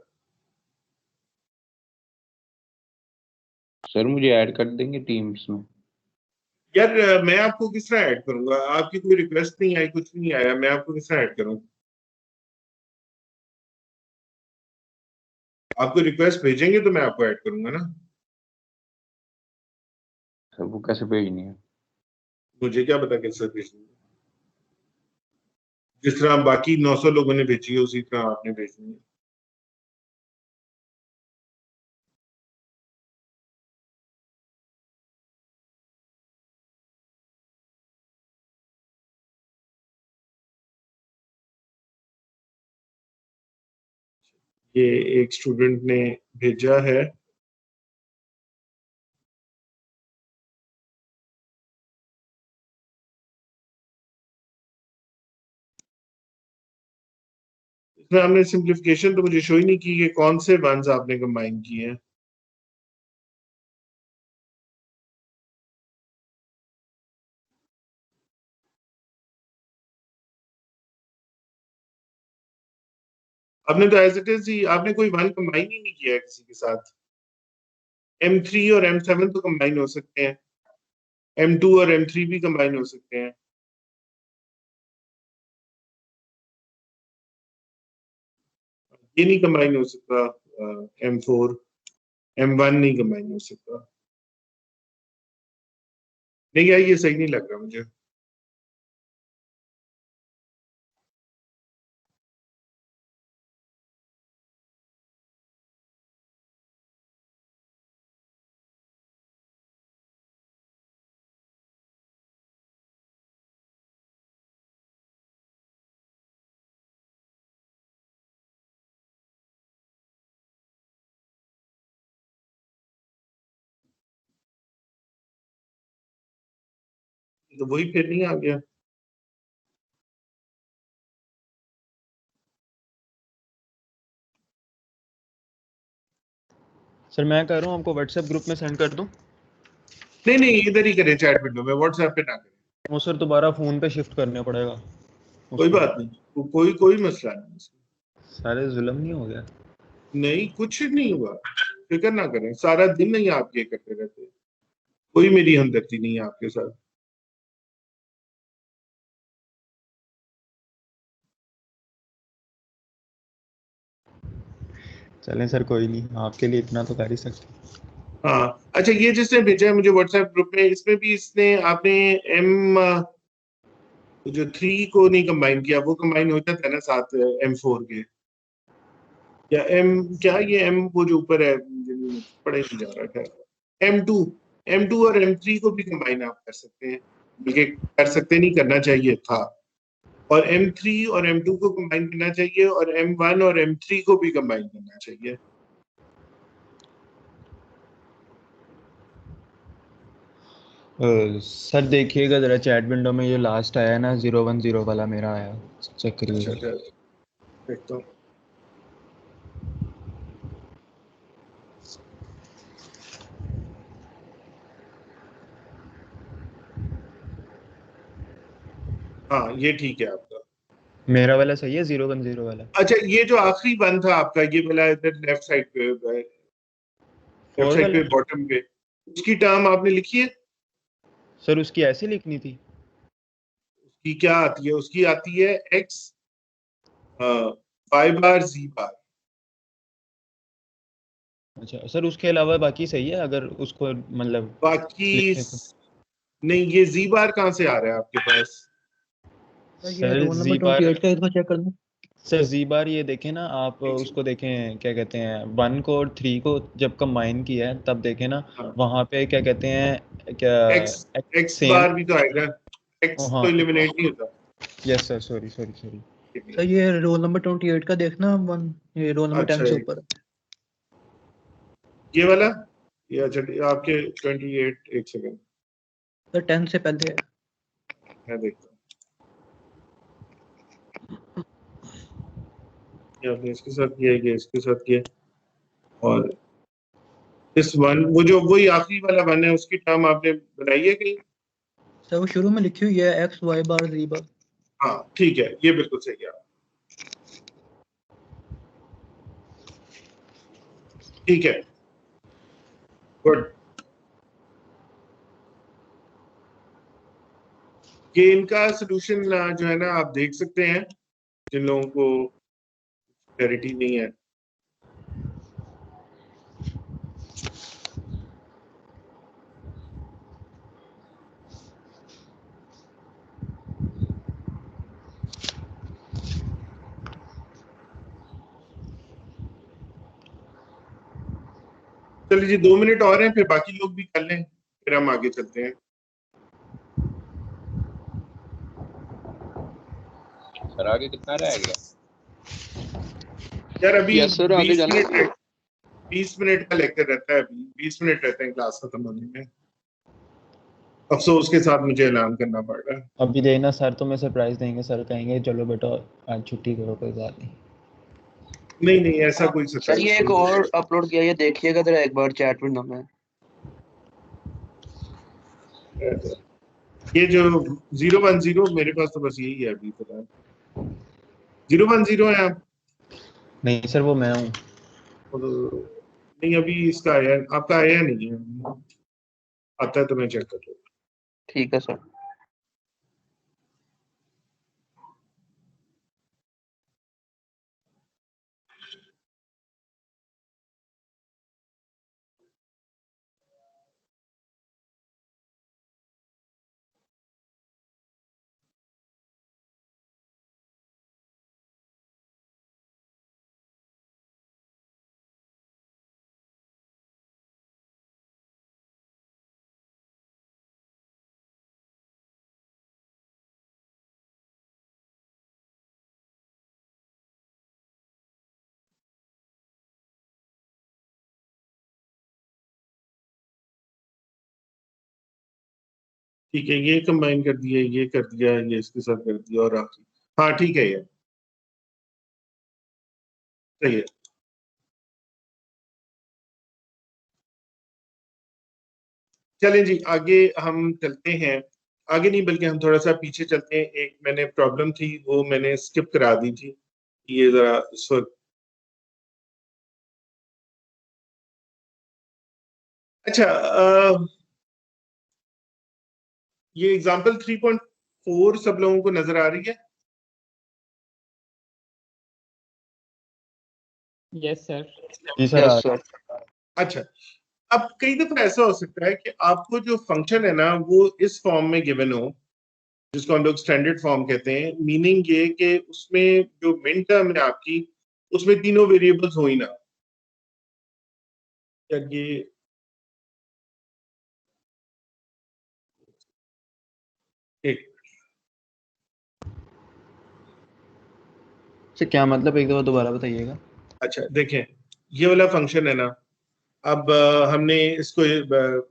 सर मुझे ऐड कर देंगे टीम्स में। यार मैं आपको किस तरह ऐड करूंगा? आपकी कोई रिक्वेस्ट नहीं आई, कुछ नहीं आया, मैं आपको किस तरह ऐड करूं? आपको रिक्वेस्ट भेजेंगे तो मैं आपको ऐड करूंगा ना। सर वो कैसे भेजनी है? मुझे क्या पता कैसे भेजनी है। जिस तरह बाकी 900 लोगों ने भेजी है उसी तरह आपने भेजनी है। ये एक स्टूडेंट ने भेजा है। इसमें हमने सिंप्लीफिकेशन तो मुझे शो ही नहीं की कि कौन से वंस आपने कंबाइन किए हैं। आपने तो एज इट इज ही, आपने कोई वन कंबाइन ही नहीं किया है किसी के साथ। M3 और M7 तो कंबाइन हो सकते हैं, M2 और M3 भी कंबाइन हो सकते हैं। ये नहीं कंबाइन हो सकता, M4 M1 नहीं कंबाइन हो सकता। नहीं यार ये सही नहीं लग रहा मुझे। तो वही फिर नहीं आ गया। सर मैं कह रहा हूँ आपको व्हाट्सएप ग्रुप में सेंड कर दूँ। नहीं नहीं, इधर ही करें चैट विंडो में, व्हाट्सएप पे ना करें। वो सर दोबारा फोन पे शिफ्ट करना पड़ेगा कोई उसको। बात नहीं, कोई कोई मसला नहीं इसमें। सारे जुल्म नहीं हो गया। नहीं कुछ नहीं हुआ, फिक्र ना करें, सारा दिन नहीं आप ये करते रहते। कोई मेरी हमदर्दी नहीं है आपके साथ। चलें सर, कोई नहीं, आपके लिए इतना तो कर ही सकते। हाँ अच्छा, ये जिसने भेजा है मुझे व्हाट्सएप ग्रुप में, इसमें भी इसने आपने एम जो 3 को नहीं कंबाइन किया, वो कंबाइन होता था ना साथ M4 के, या एम क्या ये एम वो जो ऊपर है पढ़े नहीं जा रहा, खैर M2 और M3 को भी कंबाइन आप कर सकते हैं, बल्कि कर सकते नहीं, करना चाहिए था। और M3 और M2 को कंबाइन करना चाहिए, और M1 और M3 को भी कंबाइन करना चाहिए। सर देखिएगा ज़रा चैट विंडो में, ये लास्ट आया है ना 010 वाला मेरा आया, चेक अच्छा करिएगा। अच्छा, देखता हूँ। हाँ ये ठीक है आपका। मेरा वाला सही है 010 वाला? अच्छा, ये जो आखिरी वन था आपका, ये वाला इधर लेफ्ट साइड पे, लेफ्ट 4 साइड वाला? पे बॉटम पे, उसकी टर्म आपने लिखी है? सर उसकी ऐसे लिखनी थी? उसकी क्या आती है? उसकी आती है x y बार z बार। अच्छा सर, उसके अलावा बाकी सही है अगर उसको मतलब बाकी लिखे तो? नहीं, ये z बार कहाँ से आ रहा है आपके पास? सर ये सर रोल नंबर जी बार, 28 का एक बार चेक कर दो। सर जी बार ये देखें ना आप, उसको देखें क्या कहते हैं, 1 को और 3 को जब कंबाइन किया है तब देखें ना, हाँ, वहाँ पे क्या कहते हैं, क्या x सेम? बार भी तो आएगा, x हाँ तो एलिमिनेट नहीं होता। Yes sir, sorry sorry sorry. Sir ये रोल नंबर 28 का देखना, वन ये रोल नंबर 10 अच्छा, से ऊपर। ये वाला, ये अच्छा आपके 28, एक सेकंड सर 10 से पहले है। मैं देखता हूँ। ये आपने इसके साथ किया, ये इसके साथ किया, और इस वन, वो जो वही आखिरी वाला वन है, उसकी टर्म आपने बनाई है कहीं? सर वो शुरू में लिखी हुई है x y बार z बार। हाँ ठीक है, ये बिल्कुल सही है, ठीक है, गुड। ये इनका सोल्यूशन जो है ना, आप देख सकते हैं, जिन लोगों को क्लैरिटी नहीं है। चलिए जी, 2 मिनट और हैं, फिर बाकी लोग भी कर लें, फिर हम आगे चलते हैं। सर आगे कितना रह गया? यार अभी यस सर, आगे 20 जाना मिनट है। 20 मिनट का लेक्चर रहता है, अभी 20 मिनट रहते हैं क्लास खत्म होने में। अफसोस के साथ मुझे ऐलान करना पड़ रहा है। अभी देना सर, तुम्हें सरप्राइज देंगे, सर कहेंगे चलो बेटा आज छुट्टी करो, कोई बात नहीं। नहीं नहीं, ऐसा कोई सर सरप्राइज ये एक और अपलोड किया, ये देखिएगा जरा एक बार चैट विंडो में। ये जो 010, मेरे पास तो बस यही है अभी फिलहाल। 010 है आप? नहीं सर, वो मैं हूँ। नहीं, अभी इसका आया, आपका आया नहीं है, आता है तो मैं चेक कर लूँगा। ठीक है सर। ठीक है, ये कंबाइन कर दिया, ये कर दिया, ये इसके साथ कर दिया, और आखिरी, हाँ ठीक है, ये सही है। चलें जी, आगे हम चलते हैं। आगे नहीं, बल्कि हम थोड़ा सा पीछे चलते हैं। एक मैंने प्रॉब्लम थी, वो मैंने स्किप करा दी थी, ये जरा इस वक्त। अच्छा, ये एग्जाम्पल 3.4 सब लोगों को नजर आ रही है? Yes sir. जी सर। Yes sir. अच्छा, अब कई दफा ऐसा हो सकता है कि आपको जो फंक्शन है ना वो इस फॉर्म में गिवन हो, जिसको हम लोग स्टैंडर्ड फॉर्म कहते हैं, मीनिंग ये कि उसमें जो मिन टर्म है आपकी, उसमें तीनों वेरिएबल्स हो ही ना। ये एक सर क्या मतलब, एक दफा दोबारा बताइएगा। अच्छा देखें, ये वाला फंक्शन है ना, अब हमने इसको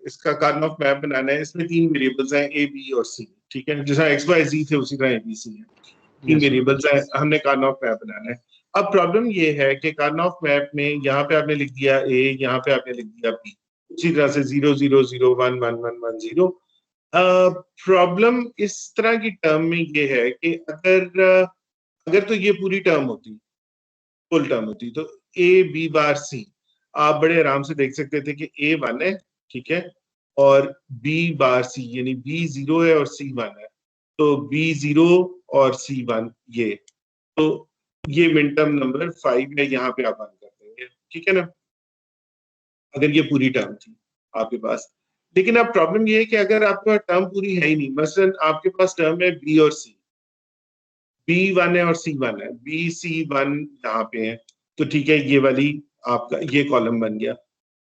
इसका कार्नोफ मैप बनाना है। इसमें तीन वेरिएबल्स हैं, ए बी और सी, ठीक है, जैसा एक्स वाई जी थे उसी तरह ए बी सी है। तीन वेरिएबल्स हैं, हमने कार्नोफ मैप बनाना है। अब प्रॉब्लम ये है कि कार्नोफ मैप में यहाँ पे आपने लिख दिया ए, यहाँ पे आपने लिख दिया बी, उसी तरह से 0 0 0 1 1 1 1 0। प्रॉब्लम इस तरह की टर्म में ये है कि अगर तो ये पूरी टर्म होती, फुल टर्म होती, तो ए बी बार सी, आप बड़े आराम से देख सकते थे कि ए 1 है, ठीक है, और बी बार सी यानी बी 0 है और सी 1 है, तो बी 0 और सी 1 ये, तो ये मिन टर्म नंबर 5 है, यहाँ पे आप 1 कर देंगे, ठीक है ना, अगर ये पूरी टर्म थी आपके पास। लेकिन अब प्रॉब्लम ये है कि अगर आपका टर्म पूरी है ही नहीं, मसलन आपके पास टर्म है बी और सी, बी 1 है और सी 1 है, बी सी 1 यहाँ पे है, तो ठीक है, ये वाली आपका ये कॉलम बन गया।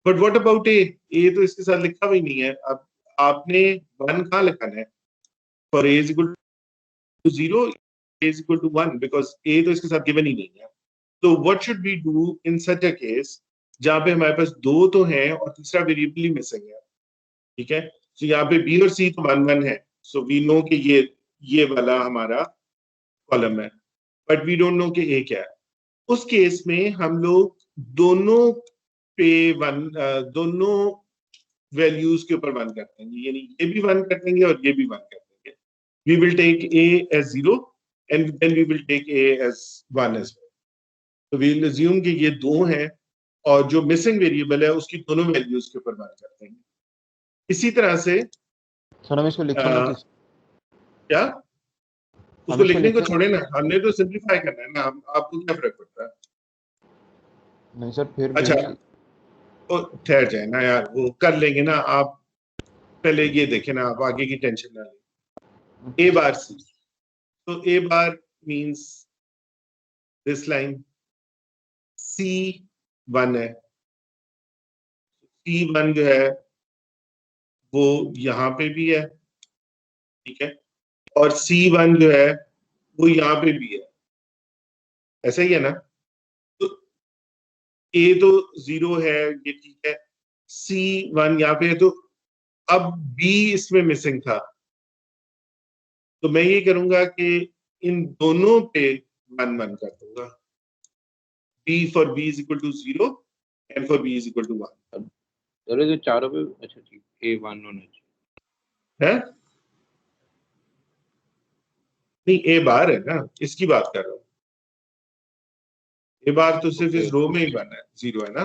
बट व्हाट अबाउट ए? ए तो इसके साथ लिखा भी नहीं है। अब आपने 1 कहाँ लिखना है? For A is equal to 0, A is equal to 1, because A तो इसके साथ गिवन ही नहीं है। तो what should we do in such a case जहाँ पे हमारे पास दो तो हैं और तीसरा वेरिएबल ही मिसिंग है, ठीक है। तो यहाँ पे बी और सी तो 1 1 है, सो वी नो कि ये वाला हमारा कॉलम है, बट वी डोंट नो कि ए क्या है। उस केस में हम लोग दोनों पे दोनों वैल्यूज के ऊपर 1 कर देंगे, यानी ये भी 1 कर देंगे और ये भी 1 कर देंगे। We will take A as 0 and then we will take A as 1 as well. तो वी विल अज्यूम कि ये दो हैं और जो मिसिंग वेरिएबल है उसकी दोनों वैल्यूज के ऊपर 1 कर देंगे। इसी तरह से सर हम इसको लिखेंगे किस? क्या उसको लिखने को छोड़े ना, हमने तो सिंपलीफाई करना है ना, आपको क्या फर्क पड़ता है? नहीं सर फिर अच्छा, तो ठहर जाए ना यार, वो कर लेंगे ना, आप पहले ये देखें ना, आप आगे की टेंशन ना लें। ए बार सी, तो ए बार मींस दिस लाइन, सी 1 है, सी 1 जो है वो यहाँ पे भी है, ठीक है, और सी 1 जो है वो यहाँ पे भी है, ऐसा ही है ना। तो ए तो 0 है, ये ठीक है, सी 1 यहाँ पे है, तो अब बी इसमें मिसिंग था, तो मैं ये करूंगा कि इन दोनों पे 1 1 कर दूंगा। B for B is equal to 0 and for B is equal to 1। अरे जो चारों पे, अच्छा ठीक, ए 1 होना चाहिए है नहीं, ए बार है ना, इसकी बात कर रहा हूँ। ए बार तो सिर्फ इस रो में ही बना है, 0 है ना।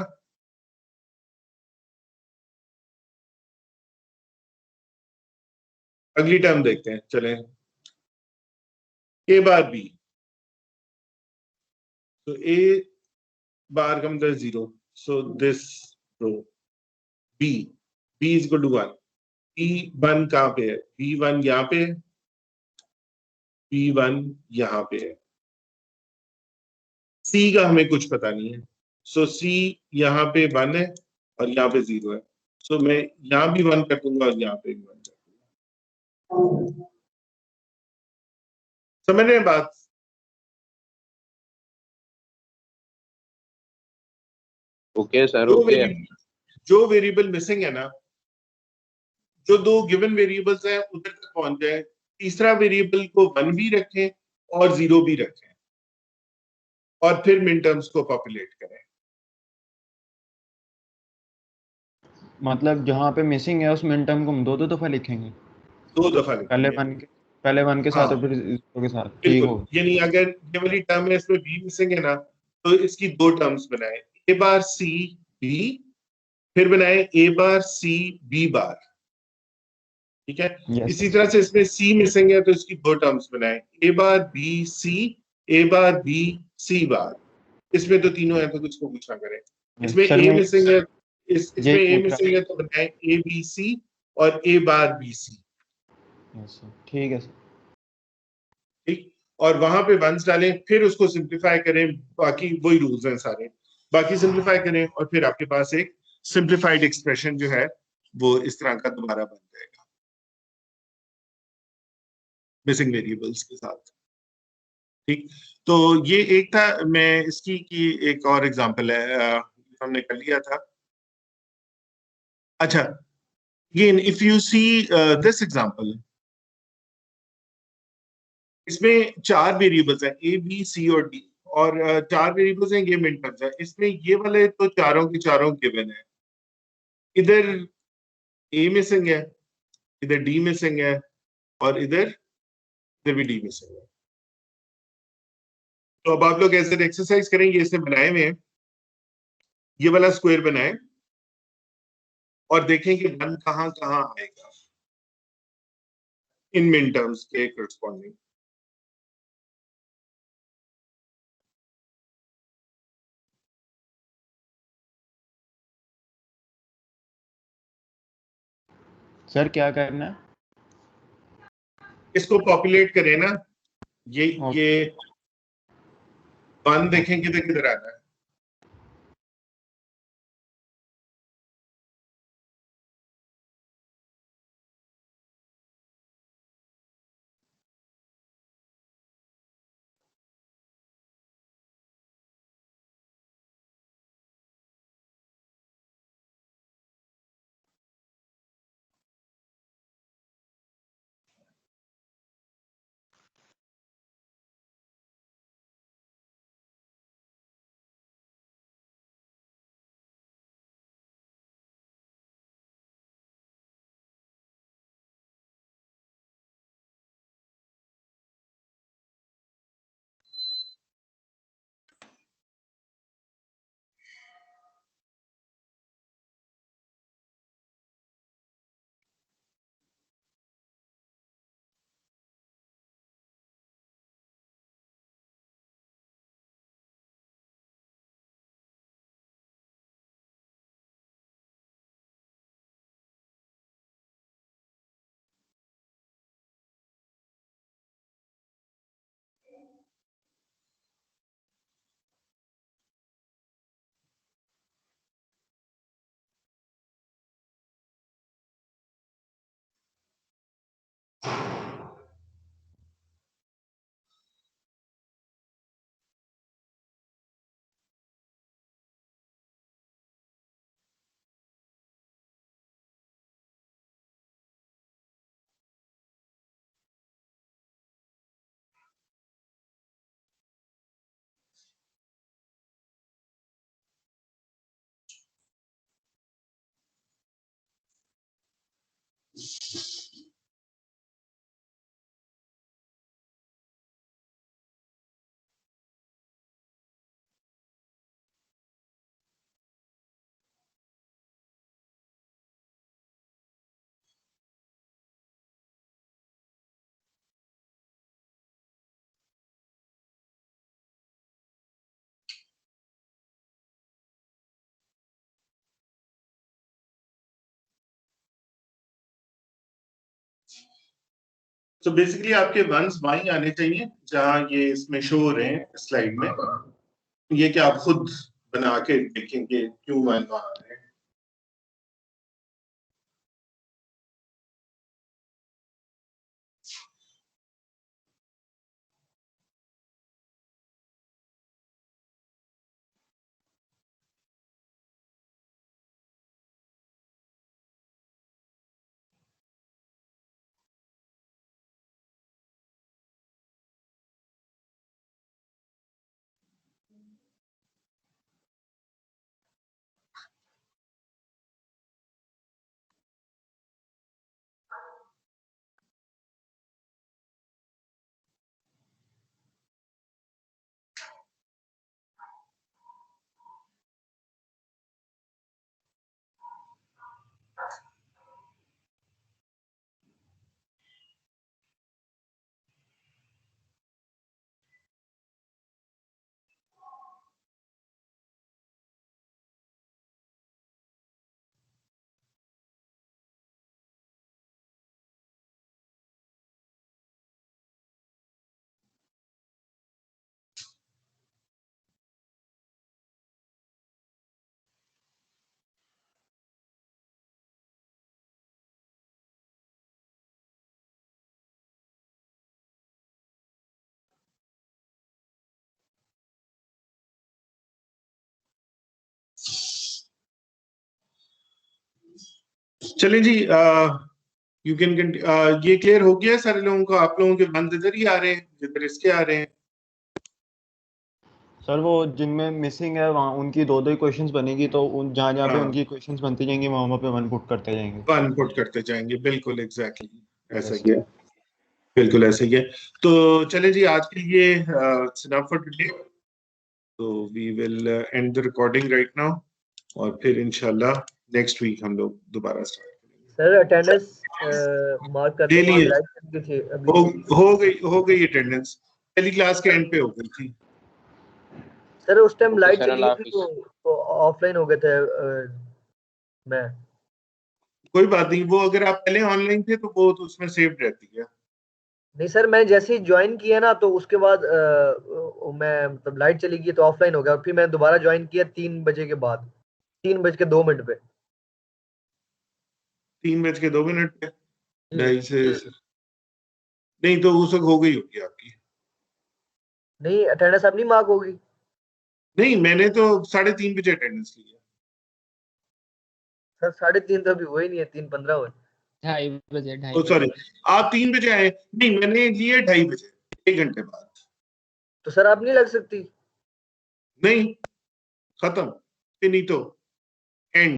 अगली टर्म देखते हैं, चलें। ए बार बी, तो ए बार का मतलब 0, so this row B, B is equal to 1। B 1 कहाँ पे है? बी 1 यहाँ पे है, बी 1 यहाँ पे है। सी का हमें कुछ पता नहीं है, सो सी यहाँ पे 1 है और यहाँ पे 0 है, सो मैं यहाँ भी 1 कर दूंगा और यहाँ पे भी 1 कर दूंगा। समझ रहे हैं बात? Okay sir, okay. जो वेरिएबल मिसिंग है ना, जो दो गिवन वेरिएबल्स हैं उधर तक पहुंच जाए, तीसरा वेरिएबल को 1 भी रखें और 0 भी रखें, और फिर मिन टर्म्स को पॉपुलेट करें। मतलब जहाँ पे मिसिंग है उस मिन टर्म को हम दो दफा लिखेंगे? 2 दफा लिखेंगे, पहले 1 के साथ और फिर 0 के साथ, ठीक हो। यानी अगर ये वाली टर्म है इसमें बी मिसिंग है ना, तो इसकी 2 टर्म्स बनाए, ए बार सी बी, फिर बनाए ए बार सी बी बार, ठीक है। इसी तरह से इसमें सी मिसिंग है तो इसकी 2 टर्म्स बनाए, ए बार बी सी, ए बार बी सी बार, इसमें तो तीनों है तो किसको कुछ ना करें। इसमें सर ए मैं मिसिंग है, इसमें यही ए पूछ रहा मिसिंग है तो बनाए ए बी सी और ए बार बी सी। यस सर, ठीक है सर। ठीक, और वहां पे वंस डालें, फिर उसको सिंप्लीफाई करें, बाकी वही रूल्स हैं सारे, बाकी सिंप्लीफाई करें और फिर आपके पास एक सिंप्लीफाइड एक्सप्रेशन जो है वो इस तरह का दोबारा बन जाएगा मिसिंग वेरिएबल्स के साथ। ठीक, तो ये एक था, मैं इसकी की एक और एग्जांपल है, हमने कर लिया था। अच्छा, ये if you see this example, इसमें 4 वेरिएबल्स हैं ए बी सी और डी, और 4 वेरिएबल्स हैं, ये मिन टर्म्स है। इसमें ये वाले तो चारों के चारों गिवन है, इधर ए मिसिंग है, इधर डी मिसिंग है और इधर इधर भी डी मिसिंग है। तो अब आप लोग ऐसे एक्सरसाइज करेंगे, इसने बनाए हुए हैं, ये वाला स्क्वायर बनाए और देखें कि वन कहां कहां आएगा इन मिन टर्म्स के करस्पॉन्डिंग। सर क्या करना है? इसको पॉपुलेट करें ना, ये ओके। ये वन देखें किधर किधर आना है। तो बेसिकली आपके वंस वहीं आने चाहिए जहां ये इसमें शो हो रहे हैं स्लाइड में। ये कि आप खुद बना के देखेंगे क्यों वन वहां आ रहे हैं। चलें जी, यू कैन ये क्लियर हो गया सारे लोगों को? आप लोगों के बंद इधर ही आ रहे हैं जिधर इसके आ रहे हैं? सर वो जिनमें मिसिंग है वहाँ उनकी दो दो ही क्वेश्चंस बनेगी, तो उन जहाँ जहाँ पे हाँ। उनकी क्वेश्चंस बनती जाएंगी वहाँ पे वन पुट करते जाएंगे। वन पुट करते जाएंगे, बिल्कुल एग्जैक्टली ऐसा ही है, बिल्कुल ऐसा ही है। तो चले जी, आज के लिए इनफ फॉर टुडे, तो we will end the recording right now, और फिर इंशाल्लाह नेक्स्ट वीक हम लोग दोबारा स्टार्ट करेंगे। सर अटेंडेंस मार्क कर ले दो, लिए, लाइट थी अभी। हो गई अटेंडेंस, पहली क्लास के एंड पे हो गई थी। सर उस टाइम ओके लाइट सर, चली अल्लाह गई थी हाफिज। तो ऑफलाइन हो गए थे मैं। कोई बात नहीं, वो अगर आप पहले ऑनलाइन थे तो वो तो उसमें सेव्ड रहती है। नहीं सर, मैं जैसे ही ज्वाइन किया ना तो उसके बाद मैं मतलब लाइट चली गई तो ऑफलाइन हो गया, और फिर मैं दोबारा ज्वाइन किया 3 बजे के बाद, 3:02 पे। 3:02 पे, ढाई से नहीं तो उस वक्त हो गई होगी आपकी। नहीं अटेंडेंस अब नहीं मार्क होगी। नहीं, मैंने तो 3:30 बजे अटेंडेंस ली है। सर 3:30 तो अभी हुए ही नहीं है, 3:15 हुए। 2:30 सॉरी, आप 3 बजे आए? नहीं, मैंने लिए 2:30 बजे, 1 घंटे बाद। तो सर आप नहीं लग सकती? नहीं, खत्म, फिनितो।